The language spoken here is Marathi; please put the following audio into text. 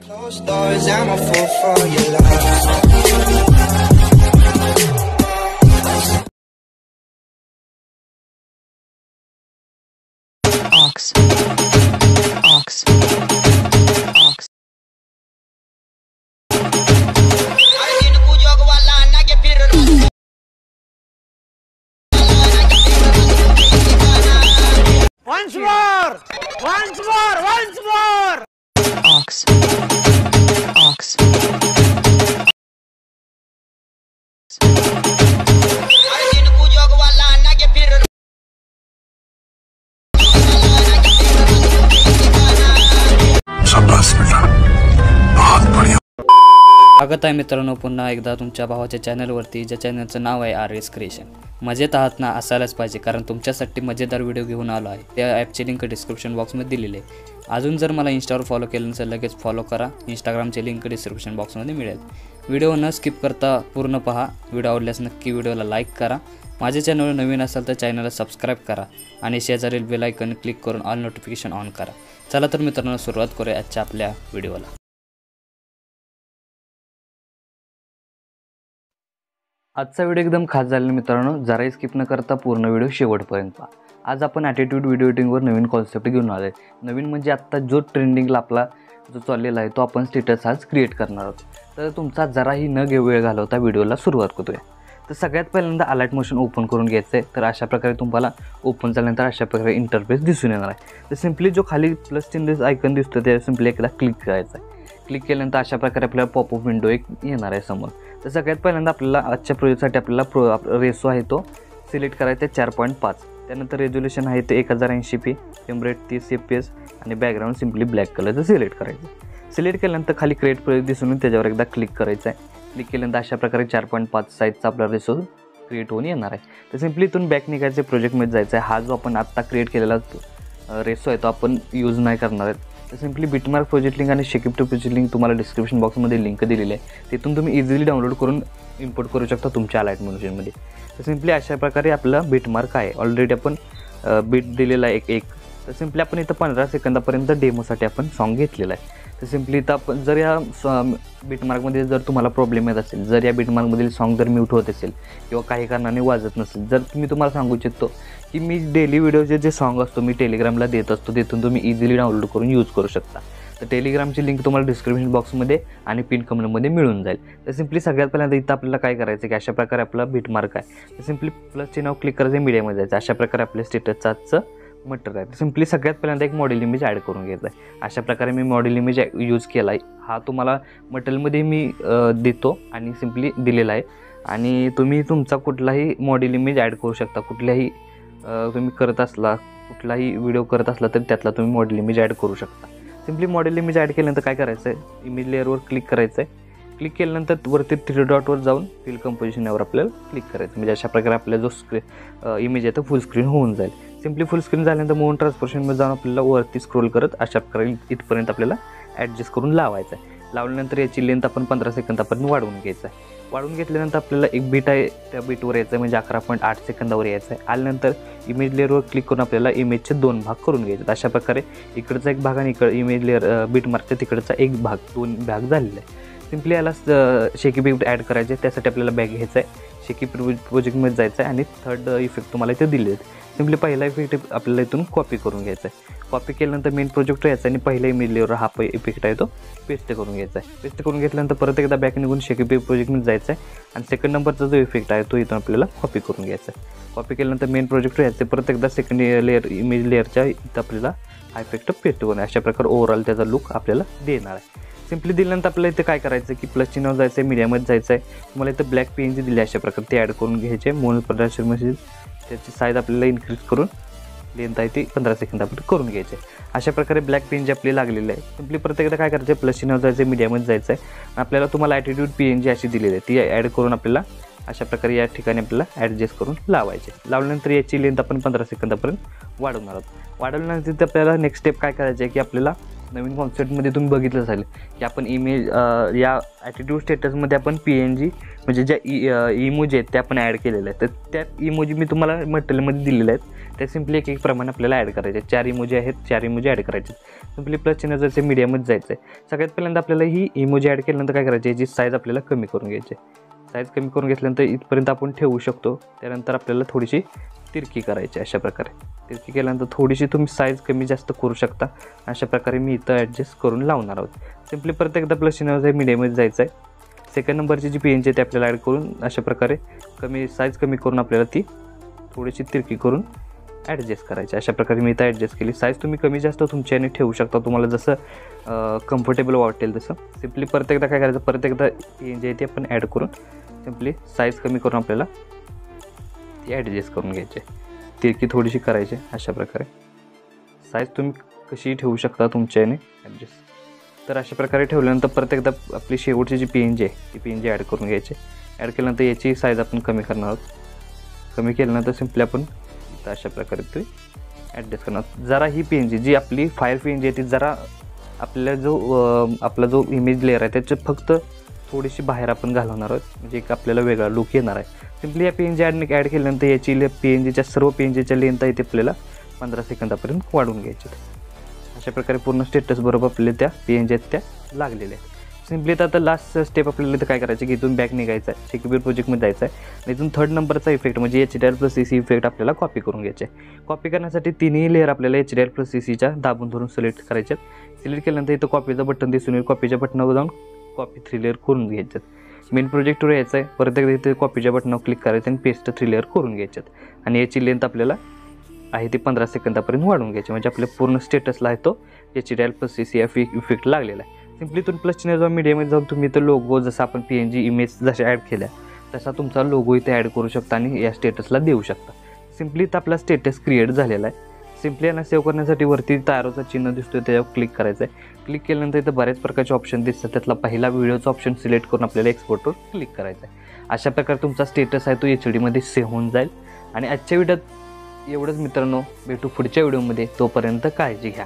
Closed doors, I'm a fool for your love. Ox. Ox. Ox. Once more! Once more! Once more! Ox. Ox. स्वागत आहे मित्रांनो पुन्हा एकदा तुमच्या भावाच्या चॅनलवरती, ज्या चॅनलचं नाव आहे RS क्रिएशन. मजेत आहात ना? असायलाच पाहिजे, कारण तुमच्यासाठी मजेदार व्हिडिओ घेऊन आलो आहे. त्या ॲपची लिंक डिस्क्रिप्शन बॉक्समध्ये दिलेली आहे. अजून जर मला इंस्टावर फॉलो केलं नसेल लगेच फॉलो करा. इंस्टाग्रामची लिंक डिस्क्रिप्शन बॉक्समध्ये मिळेल. व्हिडिओ न स्किप करता पूर्ण पहा. व्हिडिओ आवडल्यास नक्की व्हिडिओला लाईक करा. माझ्या चॅनलवर नवीन असाल तर चॅनलला सबस्क्राईब करा आणि शेजारील बेल आयकॉन क्लिक करून ऑल नोटिफिकेशन ऑन करा. चला तर मित्रांनो सुरुवात करूया आजच्या आपल्या व्हिडिओला. आजचा व्हिडिओ एकदम खास झालेला मित्रांनो, जराही स्किप न करता पूर्ण व्हिडिओ शेवटपर्यंत पहा. आज आपण ॲटिट्यूड व्हिडिओ एडिटिंगवर नवीन कॉन्सेप्ट घेऊन आलो आहे. नवीन म्हणजे आत्ता जो ट्रेंडिंगला आपला जो चाललेला आहे तो आपण स्टेटस आज क्रिएट करणार आहोत. तर तुमचा जराही न वेळ घालवता व्हिडिओला सुरुवात करूया. तर सगळ्यात पहिल्यांदा अलाइट मोशन ओपन करून घ्यायचं आहे. तर अशा प्रकारे तुम्हाला ओपन झाल्यानंतर अशा प्रकारे इंटरफेस दिसून येणार आहे. तर सिम्पली जो खाली प्लस चिन्ह आयकॉन दिसतो त्या सिम्पली एकदा क्लिक करायचं आहे. क्लिक केल्यानंतर अशा प्रकारे आपल्याला पॉपअप विंडो एक येणार आहे समोर. तर सगळ्यात पहिल्यांदा आपल्याला आजच्या प्रोजेक्टसाठी आपल्याला रेशो आहे तो सिलेक्ट करायचा आहे 4.5. त्यानंतर रेझोल्युशन आहे ते 1080p, फ्रेम रेट 30 fps आणि बॅकग्राऊंड सिम्पली ब्लॅक कलरचं सिलेक्ट करायचं. सिलेक्ट केल्यानंतर खाली क्रिएट प्रोजेक्ट दिसून येईल, त्याच्यावर एकदा क्लिक करायचं आहे. क्लिक केल्यानंतर अशा प्रकारे 4.5 साईजचा आपला रेशो क्रिएट होऊन येणार आहे. तर सिम्पली इथून बॅक निघायचे प्रोजेक्टमध्ये जायचं आहे. हा जो आपण आत्ता क्रिएट केलेला रेशो आहे तो आपण यूज नाही करणार आहे. तर सिम्पली बिटमार्क प्रोजेक्ट लिंक आणि शेकिप टू प्रोजेक्ट लिंक तुम्हाला डिस्क्रिप्शन बॉक्समध्ये लिंक दिलेली आहे. तिथून तुम्ही इझिली डाउनलोड करून इम्पोर्ट करू शकता तुमच्या अलाइट मोशनमध्ये. तर सिम्पली अशा प्रकारे आपला बिटमार्क आहे. ऑलरेडी आपण बीट दिलेला आहे एक. तर सिम्पली आपण इथं 15 सेकंदापर्यंत डेमोसाठी आपण सॉन्ग घेतलेला आहे. तर सिम्पली इथं आपण जर या बिटमार्कमध्ये जर तुम्हाला प्रॉब्लेम येत असेल, जर या बिटमार्कमधील सॉन्ग जर म्यूट होत असेल किंवा काही कारणाने वाजत नसेल, जर मी तुम्हाला सांगू इच्छितो की मी डेली व्हिडिओचे जे सॉन्ग असतो मी टेलिग्रामला देत असतो, तिथून तुम्ही इझिली डाउनलोड करून यूज करू शकता. तर टेलिग्रामची लिंक तुम्हाला डिस्क्रिप्शन बॉक्समध्ये आणि पिन कमेंटमध्ये मिळून जाईल. तर सिम्पली सगळ्यात पहिल्यांदा इथं आपल्याला काय करायचं की अशा प्रकारे आपला बिटमार्क आहे. तर सिम्पली प्लस चिन्हावर क्लिक करायचं, मीडियामध्ये जायचं. अशा प्रकारे आपल्या स्टेटसचं आजचं मटेरियल आहे. सिम्पली सगळ्यात पहिल्यांदा एक मॉडेल इमेज ॲड करून घ्यायचं आहे. अशा प्रकारे मी मॉडेल इमेज यूज केला आहे. हा तुम्हाला मटेरियलमध्ये मी देतो आणि सिम्पली दिलेला आहे. आणि तुम्ही तुमचा कुठलाही मॉडेल इमेज ॲड करू शकता. कुठल्याही तुम्ही करत असला, कुठलाही व्हिडिओ करत असला तर त्यातला तुम्ही मॉडेल इमेज ॲड करू शकता. सिम्पली मॉडेल इमेज ॲड केल्यानंतर काय करायचं आहे, इमेज लेअरवर क्लिक करायचं आहे. क्लिक केल्यानंतर वरती 3 डॉटवर जाऊन फिल कंपोजिशन यावर आपल्याला क्लिक करायचं. म्हणजे अशा प्रकारे आपला जो इमेज आहे तो फुल स्क्रीन होऊन जाईल. सिम्पली फुल स्क्रीन झाल्यानंतर मोशन ट्रान्सफॉर्मेशनमध्ये जाऊन आपल्याला वरती स्क्रोल करत अशा प्रकारे इथपर्यंत आपल्याला ॲडजस्ट करून लावायचं आहे. लावल्यानंतर याची लेंथ आपण 15 सेकंदापर्यंत वाढवून घ्यायचं आहे. वाढवून घेतल्यानंतर आपल्याला एक बीट आहे त्या बीटवर यायचं आहे, म्हणजे 11.8 सेकंदावर यायचं आहे. आल्यानंतर इमेज लेअरवर क्लिक करून आपल्याला इमेजचे 2 भाग करून घ्यायचे. अशा प्रकारे इकडचा एक भाग आणि इमेज लेअर बीटमार्कच्या तिकडचा एक भाग, 2 भाग झालेला आहे. सिम्पली याला शेकी इफेक्ट ॲड करायचे. त्यासाठी आपल्याला बॅग घ्यायचा आहे, शेकी प्रोजेक्टमध्ये जायचं आहे आणि थर्ड इफेक्ट तुम्हाला इथे दिले आहेत. सिम्पली पहिला इफेक्ट आपल्याला इथून कॉपी करून घ्यायचा आहे. कॉपी केल्यानंतर मेन प्रोजेक्ट यायचा आणि पहिल्या इमेज लेअरवर हा इफेक्ट आहे तो पेस्ट करून घ्यायचा आहे. पेस्ट करून घेतल्यानंतर परत एकदा बॅक निघून शेकी प्रोजेक्टमध्ये जायचं आहे आणि सेकंड नंबरचा जो इफेक्ट आहे तो इथून आपल्याला कॉपी करून घ्यायचा आहे. कॉपी केल्यानंतर मेन प्रोजेक्ट यायचं, परत एकदा सेकंड लेअर इमेज लेअरच्या इथं आपल्याला हा इफेक्ट पेस्ट करून अशा प्रकारे ओव्हरऑल त्याचा लुक आपल्याला देणार आहे. सिम्पली दिल्यानंतर आपल्याला इथे काय करायचं की प्लस चिन्हावर जायचं आहे, मीडियामध्ये जायचं आहे. तुम्हाला इथं ब्लॅक PNG दिली अशा प्रकारे ते ॲड करून घ्यायचे. मूळ प्रदर्शन त्याची साईज आपल्याला इन्क्रीज करून लेंथ आहे ती 15 सेकंदापर्यंत करून घ्यायचे. अशा प्रकारे ब्लॅक PNG आपली लागलेली आहे. सिम्पली प्रत्येकदा काय करायचं, प्लस चिन्हावर जायचं, मीडियामध्ये जायचं आहे. आपल्याला तुम्हाला ॲटिट्यूड PNG अशी दिलेली आहे, ती ॲड करून आपल्याला अशा प्रकारे या ठिकाणी आपल्याला ॲडजस्ट करून लावायचे. लावल्यानंतर याची लेंथ आपण 15 सेकंदापर्यंत वाढवणार आहोत. वाढवल्यानंतर आपल्याला नेक्स्ट स्टेप काय करायचं आहे की आपल्याला नवीन कॉन्सेप्टमध्ये तुम्ही बघितलं असेल की आपण इमेज या ॲटिट्यूड स्टेटसमध्ये आपण PNG म्हणजे ज्या इमोजी आहेत त्या आपण ॲड केलेल्या आहेत. तर त्या इमोजी मी तुम्हाला मटेरियलमध्ये दिलेल्या आहेत. त्या सिम्पली एक प्रमाणे आपल्याला ॲड करायचे. 4 इमोजी आहेत, 4 इमोजी ॲड करायचे. सिम्पली प्लस चिन्ह जसे मीडियामध्ये जायचं आहे. सगळ्यात पहिल्यांदा आपल्याला ही इमोजी ॲड केल्यानंतर काय करायची, याची साईज आपल्याला कमी करून घ्यायची. साईज कमी करून घेतल्यानंतर इथपर्यंत आपण ठेवू शकतो. त्यानंतर आपल्याला थोडीशी तिरकी करायची. अशा प्रकारे तिरकी केल्यानंतर थोडीशी तुम्ही साईज कमी जास्त करू शकता. अशा प्रकारे मी इथं ॲडजस्ट करून लावणार आहोत. सिम्पली परत एकदा प्लस चिन्हावर मीडियामध्ये जायचं आहे. सेकंड नंबरची जी PNG आहे ते आपल्याला ॲड करून अशा प्रकारे साईज कमी करून आपल्याला ती थोडीशी तिरकी करून ॲडजस्ट करायची. अशा प्रकारे मी इथं ॲडजस्ट केली. साईज तुम्ही कमी जास्त तुमच्याने ठेवू शकता, तुम्हाला जसं कम्फर्टेबल वाटेल तसं. सिम्पली परत एकदा काय करायचं, परत एकदा PNG आहे ती आपण ॲड करून सिम्पली साईज कमी करून आपल्याला ती ॲडजस्ट करून घ्यायची. तिरकी थोडीशी करायची. अशा प्रकारे साईज तुम्ही कशी ठेवू शकता तुमच्याने ॲडजस्ट. तर अशा प्रकारे ठेवल्यानंतर परत एकदा आपली शेवटची जी PNG आहे ती PNG ॲड करून घ्यायची. ॲड केल्यानंतर याची साईज आपण कमी करणार आहोत. कमी केल्यानंतर सिम्पली आपण अशा प्रकारे ती ॲडजस्ट करणार. जरा ही PNG जी आपली फाईल PNG आहे ती जरा आपल्याला आपला जो इमेज लेअर आहे त्याच्या फक्त थोडीशी बाहेर आपण घालवणार आहोत, म्हणजे एक आपल्याला वेगळा लुक येणार आहे. सिम्पली या PNG ॲड केल्यानंतर याची PNGच्या सर्व PNGच्या लेंथ आहे ते आपल्याला 15 सेकंदापर्यंत वाढवून घ्यायचे. अशा प्रकारे पूर्ण स्टेटस बरोबर आपल्याला त्या PNG आहेत त्या लागलेल्या आहेत. सिम्पली आता लास्ट स्टेप आपल्याला इथं काय करायचं की इथून बॅक निघायचं आहे, शेक्सपियर प्रोजेक्टमध्ये जायचं आहे. इथून थर्ड नंबरचा इफेक्ट म्हणजे HDR+CC इफेक्ट आपल्याला कॉपी करून घ्यायचे. कॉपी करण्यासाठी तिन्ही लेअर आपल्याला HDR+CCच्या दाबून धरून सिलेक्ट करायचे. सिलेक्ट केल्यानंतर इथं कॉपीचं बटन दिसून येईल. कॉपीच्या बटनावर जाऊन कॉपी 3 लेअर करून घ्यायच्यात. मेन प्रोजेक्टवर यायचं आहे. परत एकदा इथे कॉपीच्या बटनावर क्लिक करायचं आणि पेस्ट 3 लेअर करून घ्यायच्यात. आणि याची लेंथ आपल्याला आहे ती 15 सेकंदापर्यंत वाढवून घ्यायची, म्हणजे आपल्या पूर्ण स्टेटसला आहे तो HDR+CC इफेक्ट लागलेला आहे. सिम्पली तुम्ही प्लस चिन्ह जाऊन मीडियामध्ये जाऊन तुम्ही इथं लोगो जसं आपण PNG इमेज जशा ॲड केल्या तसा तुमचा लोगो इथे ॲड करू शकता आणि या स्टेटसला देऊ शकता. सिम्पली इथं आपला स्टेटस क्रिएट झालेला आहे. सिम्पली यांना सेव्ह करण्यासाठी वरती तारोचं चिन्ह दिसतोय त्याच्यावर क्लिक करायचं आहे. क्लिक केल्यानंतर इथं बऱ्याच प्रकारचे ऑप्शन दिसतात. त्यातला पहिला व्हिडिओचा ऑप्शन सिलेक्ट करून आपल्याला एक्सपोर्टवर क्लिक करायचं आहे. अशा प्रकारे तुमचा स्टेटस आहे तो HD सेव्ह होऊन जाईल. आणि आजच्या व्हिडिओत एवढंच मित्रांनो, भेटू पुढच्या व्हिडिओमध्ये. तोपर्यंत काळजी घ्या.